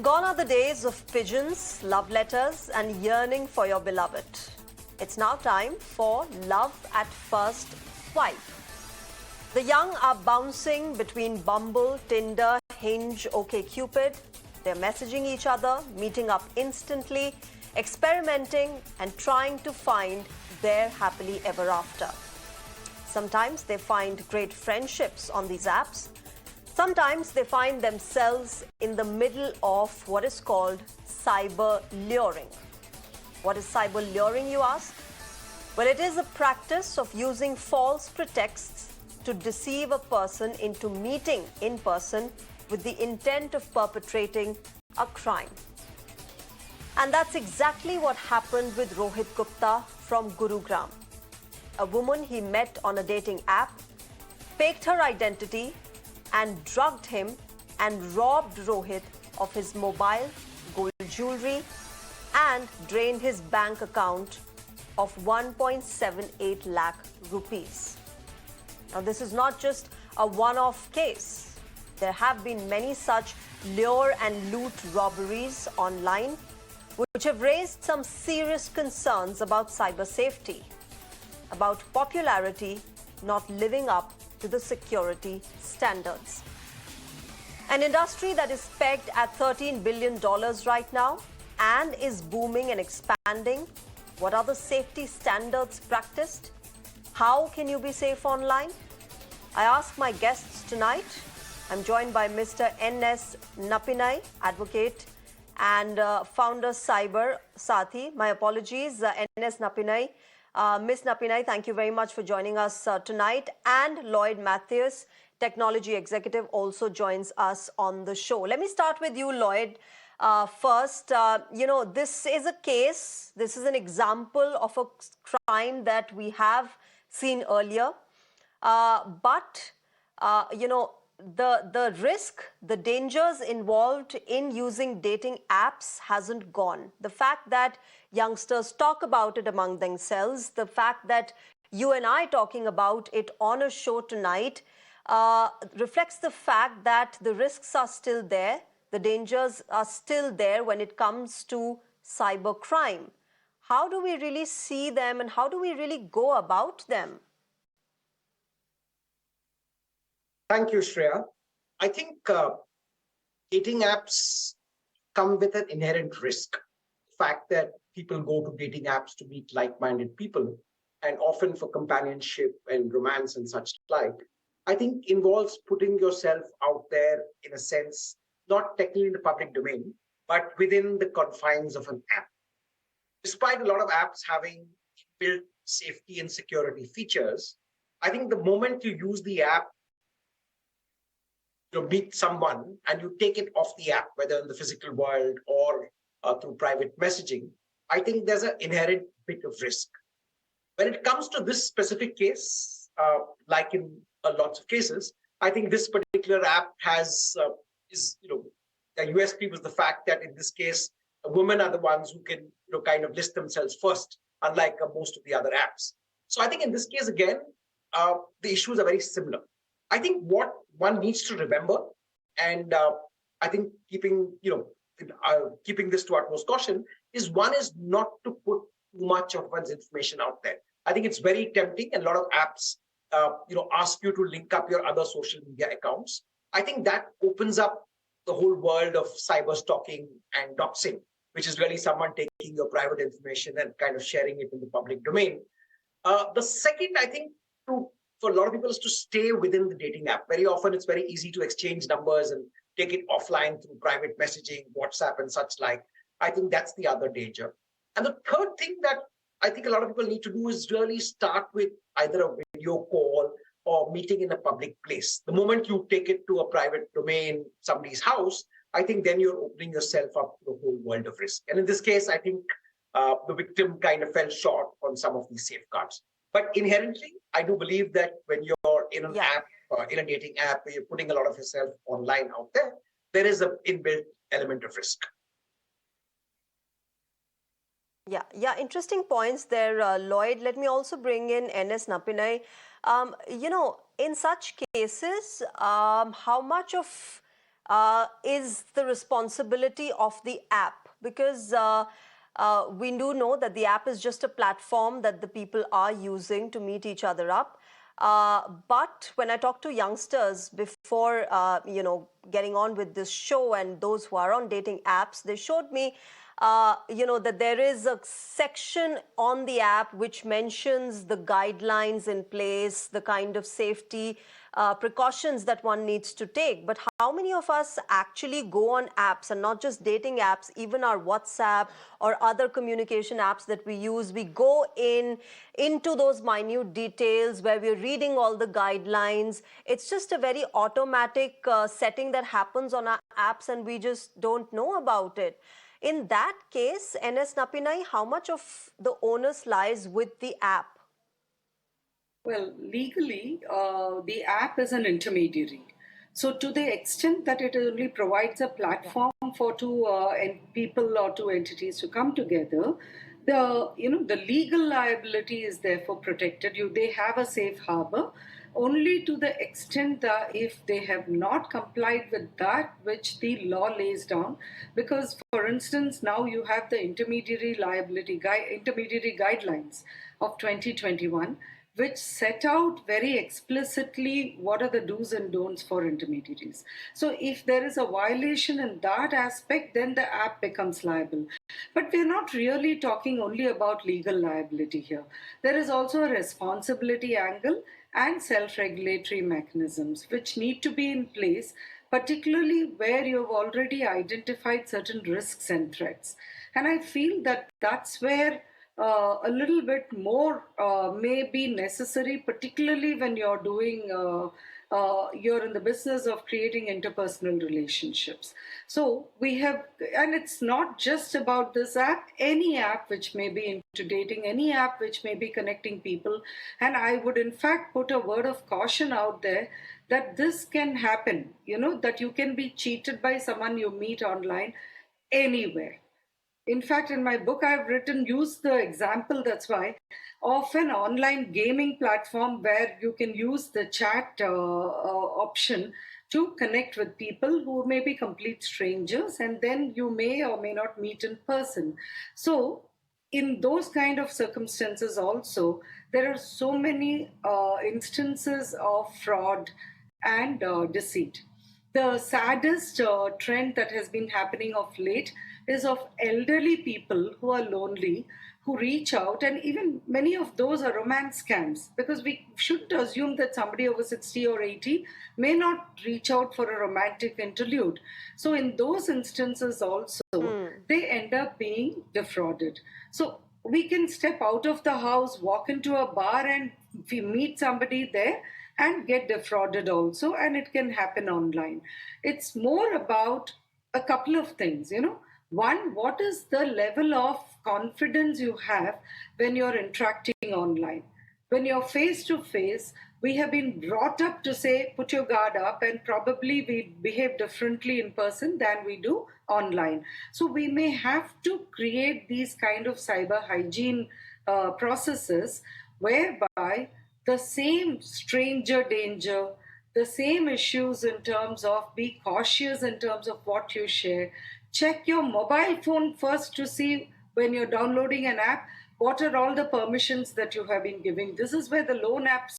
Gone are the days of pigeons, love letters, and yearning for your beloved. It's now time for love at first swipe. The young are bouncing between Bumble, Tinder, Hinge, OkCupid. They're messaging each other, meeting up instantly, experimenting, and trying to find their happily ever after. Sometimes they find great friendships on these apps. Sometimes they find themselves in the middle of what is called cyber luring. What is cyber luring, you ask? Well, it is a practice of using false pretexts to deceive a person into meeting in person with the intent of perpetrating a crime. And that's exactly what happened with Rohit Gupta from Gurugram. A woman he met on a dating app faked her identity and drugged him and robbed Rohit of his mobile, gold jewelry, and drained his bank account of 1.78 lakh rupees. Now, this is not just a one-off case. There have been many such lure and loot robberies online, which have raised some serious concerns about cyber safety, about popularity not living up to the security standards. An industry that is pegged at $13 billion right now and is booming and expanding. What are the safety standards practiced? How can you be safe online? I ask my guests tonight. I'm joined by Mr. S Nappinai, advocate and founder Cyber Saathi. My apologies, S Nappinai. Ms. Nappinai, thank you very much for joining us tonight. And Lloyd Mathias, technology executive, also joins us on the show. Let me start with you, Lloyd. First, this is a case, this is an example of a crime that we have seen earlier. The risk, the dangers involved in using dating apps hasn't gone. The fact that youngsters talk about it among themselves, the fact that you and I talking about it on a show tonight reflects the fact that the risks are still there, the dangers are still there when it comes to cyber crime. How do we really see them and how do we really go about them? Thank you, Shreya. I think dating apps come with an inherent risk. The fact that people go to dating apps to meet like-minded people and often for companionship and romance and such like, I think involves putting yourself out there in a sense, not technically in the public domain, but within the confines of an app. Despite a lot of apps having built safety and security features, I think the moment you use the app, you meet someone and you take it off the app, whether in the physical world or through private messaging, I think there's an inherent bit of risk. When it comes to this specific case, like in lots of cases, I think this particular app has the USP was the fact that in this case, women are the ones who can kind of list themselves first, unlike most of the other apps. So I think in this case again, the issues are very similar. I think what one needs to remember, and I think keeping this to utmost caution, is one is not to put too much of one's information out there. I think it's very tempting, and a lot of apps, ask you to link up your other social media accounts. I think that opens up the whole world of cyber stalking and doxing, which is really someone taking your private information and kind of sharing it in the public domain. The second, I think, for a lot of people is to stay within the dating app. Very often it's very easy to exchange numbers and take it offline through private messaging, WhatsApp and such like. I think that's the other danger. And the third thing that I think a lot of people need to do is really start with either a video call or meeting in a public place. The moment you take it to a private domain, somebody's house, I think then you're opening yourself up to the whole world of risk. And in this case, I think the victim kind of fell short on some of these safeguards. But inherently, I do believe that when you're in an app, in a dating app, where you're putting a lot of yourself online out there, there is an inbuilt element of risk. Yeah, interesting points there, Lloyd. Let me also bring in S Nappinai. In such cases, how much of is the responsibility of the app, because we do know that the app is just a platform that the people are using to meet each other up. But when I talk to youngsters before, getting on with this show, and those who are on dating apps, they showed me, that there is a section on the app which mentions the guidelines in place, the kind of safety precautions that one needs to take. But how many of us actually go on apps, and not just dating apps, even our WhatsApp or other communication apps that we use? We go into those minute details where we're reading all the guidelines. It's just a very automatic setting that happens on our apps, and we just don't know about it. In that case, NS Nappinai, how much of the onus lies with the app? Well, legally, the app is an intermediary. So, to the extent that it only provides a platform for two people or two entities to come together, the legal liability is therefore protected. They have a safe harbor only to the extent that if they have not complied with that which the law lays down. Because, for instance, now you have the intermediary guidelines of 2021, which set out very explicitly what are the do's and don'ts for intermediaries. So if there is a violation in that aspect, then the app becomes liable. But we're not really talking only about legal liability here. There is also a responsibility angle and self-regulatory mechanisms which need to be in place, particularly where you've already identified certain risks and threats. And I feel that that's where a little bit more may be necessary, particularly when you're in the business of creating interpersonal relationships. So we have, and it's not just about this app, any app which may be into dating, any app which may be connecting people. And I would in fact put a word of caution out there that this can happen, that you can be cheated by someone you meet online anywhere. In fact, in my book, I've use the example, that's why, of an online gaming platform where you can use the chat option to connect with people who may be complete strangers, and then you may or may not meet in person. So, in those kind of circumstances also, there are so many instances of fraud and deceit. The saddest trend that has been happening of late is of elderly people who are lonely, who reach out, and even many of those are romance scams, because we shouldn't assume that somebody over 60 or 80 may not reach out for a romantic interlude. So in those instances also, they end up being defrauded. So we can step out of the house, walk into a bar, and we meet somebody there and get defrauded also, and it can happen online. It's more about a couple of things. One, what is the level of confidence you have when you're interacting online? When you're face to face, we have been brought up to say, put your guard up, and probably we behave differently in person than we do online. So we may have to create these kind of cyber hygiene processes whereby the same stranger danger, the same issues in terms of be cautious in terms of what you share. Check your mobile phone first to see when you're downloading an app, what are all the permissions that you have been giving. This is where the loan apps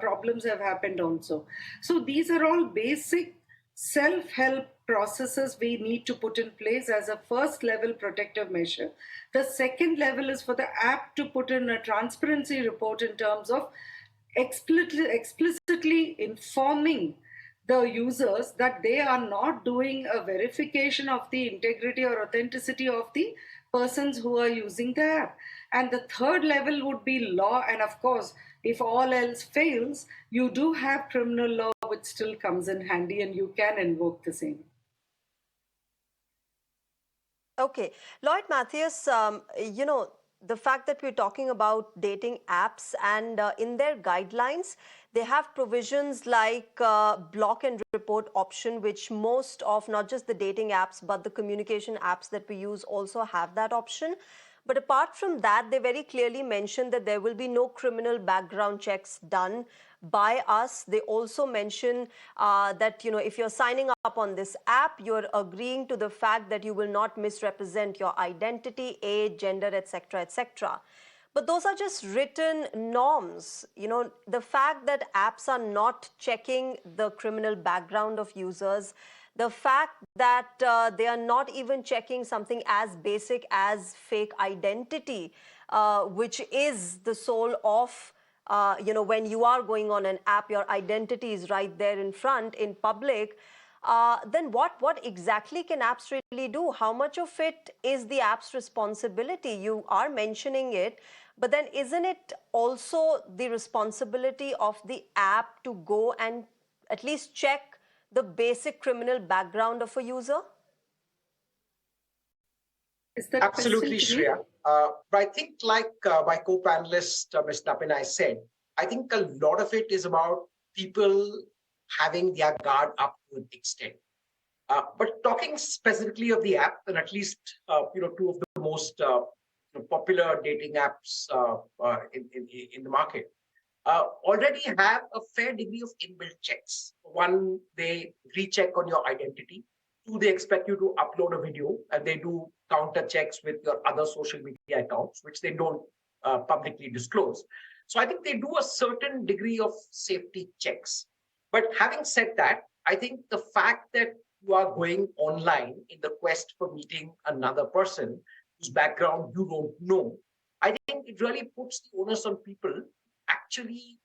problems have happened also. So these are all basic self-help processes we need to put in place as a first level protective measure. The second level is for the app to put in a transparency report in terms of explicitly informing the users that they are not doing a verification of the integrity or authenticity of the persons who are using the app. And the third level would be law. And of course, if all else fails, you do have criminal law, which still comes in handy, and you can invoke the same. Okay. Lloyd Mathias, the fact that we're talking about dating apps, and in their guidelines, they have provisions like block and report option, which most of not just the dating apps, but the communication apps that we use also have that option. But apart from that, they very clearly mention that there will be no criminal background checks done by us. They also mention that, if you're signing up on this app, you're agreeing to the fact that you will not misrepresent your identity, age, gender, etc., etc. But those are just written norms. The fact that apps are not checking the criminal background of users, the fact that they are not even checking something as basic as fake identity, which is the soul of, when you are going on an app, your identity is right there in front, in public. Then what exactly can apps really do? How much of it is the app's responsibility? You are mentioning it, but then isn't it also the responsibility of the app to go and at least check the basic criminal background of a user? Is that Absolutely, question to me? Shreya. But I think, like my co-panelist, Ms. Nappinai said, I think a lot of it is about people having their guard up to an extent. But talking specifically of the app, and at least two of the most popular dating apps in the market already have a fair degree of inbuilt checks. One, they recheck on your identity. Two, they expect you to upload a video, and they do counter checks with your other social media accounts, which they don't publicly disclose. So I think they do a certain degree of safety checks. But having said that, I think the fact that you are going online in the quest for meeting another person whose background you don't know, I think it really puts the onus on people actually,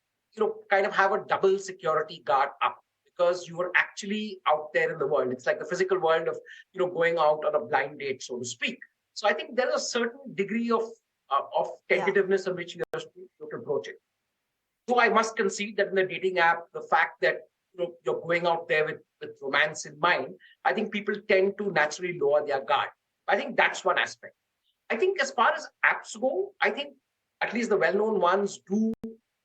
kind of have a double security guard up, because you are actually out there in the world. It's like the physical world of, going out on a blind date, so to speak. So I think there is a certain degree of tentativeness on which you have to approach it. So I must concede that in the dating app, the fact that you're going out there with romance in mind, I think people tend to naturally lower their guard. I think that's one aspect. I think as far as apps go, I think at least the well-known ones do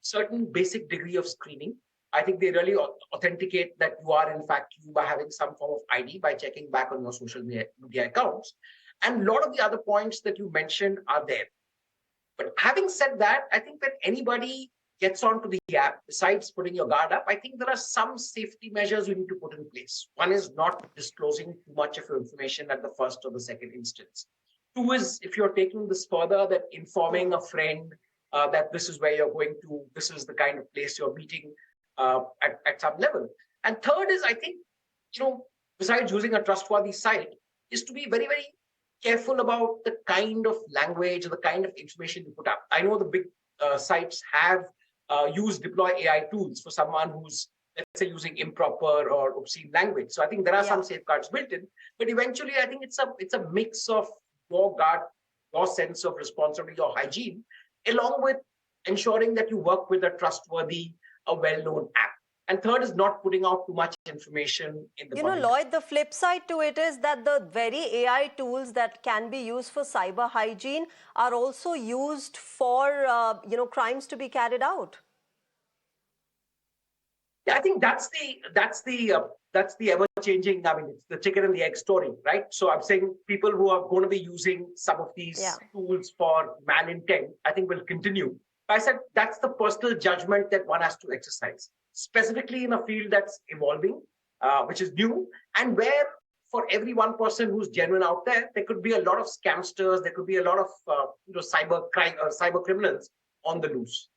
certain basic degree of screening. I think they really authenticate that you are in fact you by having some form of ID by checking back on your social media accounts. And a lot of the other points that you mentioned are there. But having said that, I think when anybody gets onto the app, besides putting your guard up, I think there are some safety measures you need to put in place. One is not disclosing too much of your information at the first or the second instance. Two is, if you're taking this further, that informing a friend that this is where you're going to, this is the kind of place you're meeting at some level. And third is, I think, besides using a trustworthy site, is to be very, very careful about the kind of language or the kind of information you put up. I know the big sites have deploy AI tools for someone who's, let's say, using improper or obscene language. So I think there are some safeguards built in, but eventually I think it's a mix of your guard, your sense of responsibility, your hygiene, along with ensuring that you work with a trustworthy, a well-known app. And third is not putting out too much information in the public. Lloyd, the flip side to it is that the very AI tools that can be used for cyber hygiene are also used for, crimes to be carried out. Yeah, I think that's the ever-changing. I mean, it's the chicken and the egg story, right? So I'm saying people who are going to be using some of these tools for malintent, I think will continue. I said that's the personal judgment that one has to exercise, specifically in a field that's evolving, which is new, and where for every one person who's genuine out there, there could be a lot of scamsters, there could be a lot of cyber crime or cyber criminals on the loose.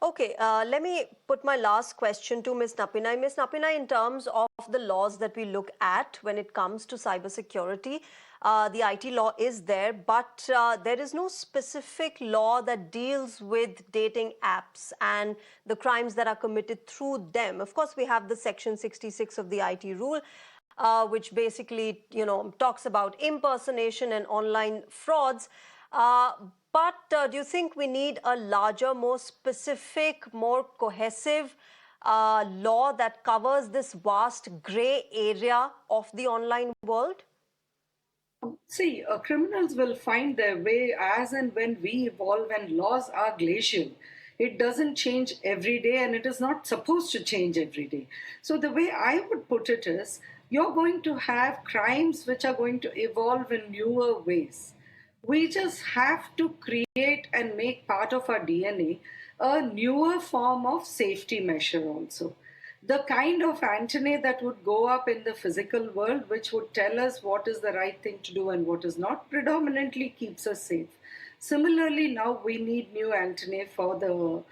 Okay, let me put my last question to Ms. Nappinai. Ms. Nappinai, in terms of the laws that we look at when it comes to cybersecurity, the IT law is there, but there is no specific law that deals with dating apps and the crimes that are committed through them. Of course, we have the Section 66 of the IT rule, which basically, talks about impersonation and online frauds. But do you think we need a larger, more specific, more cohesive law that covers this vast grey area of the online world? See, criminals will find their way as and when we evolve, and laws are glacial. It doesn't change every day, and it is not supposed to change every day. So the way I would put it is, you're going to have crimes which are going to evolve in newer ways. We just have to create and make part of our DNA a newer form of safety measure also. The kind of antennae that would go up in the physical world, which would tell us what is the right thing to do and what is not, predominantly keeps us safe. Similarly, now we need new antennae for the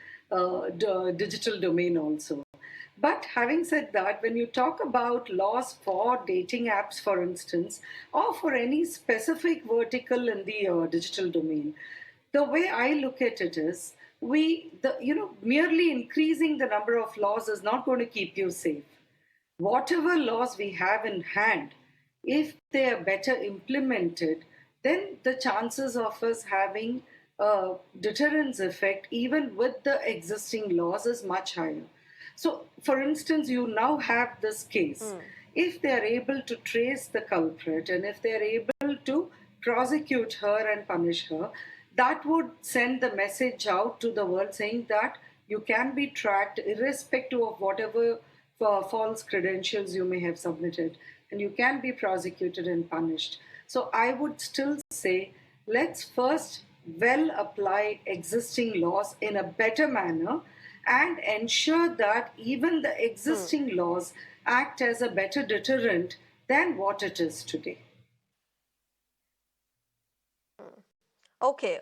digital domain also. But having said that, when you talk about laws for dating apps, for instance, or for any specific vertical in the digital domain, the way I look at it is, merely increasing the number of laws is not going to keep you safe. Whatever laws we have in hand, if they are better implemented, then the chances of us having a deterrence effect, even with the existing laws, is much higher. So, for instance, you now have this case. If they are able to trace the culprit and if they are able to prosecute her and punish her, that would send the message out to the world saying that you can be tracked irrespective of whatever false credentials you may have submitted, and you can be prosecuted and punished. So I would still say, let's first well apply existing laws in a better manner and ensure that even the existing laws act as a better deterrent than what it is today. Okay.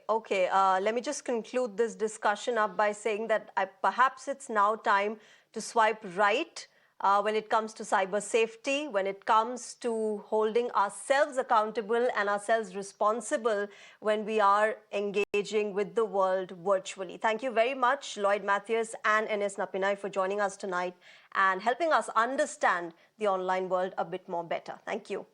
Let me just conclude this discussion up by saying that perhaps it's now time to swipe right when it comes to cyber safety, when it comes to holding ourselves accountable and ourselves responsible when we are engaging with the world virtually. Thank you very much, Lloyd Mathias and S Nappinai, for joining us tonight and helping us understand the online world a bit more better. Thank you.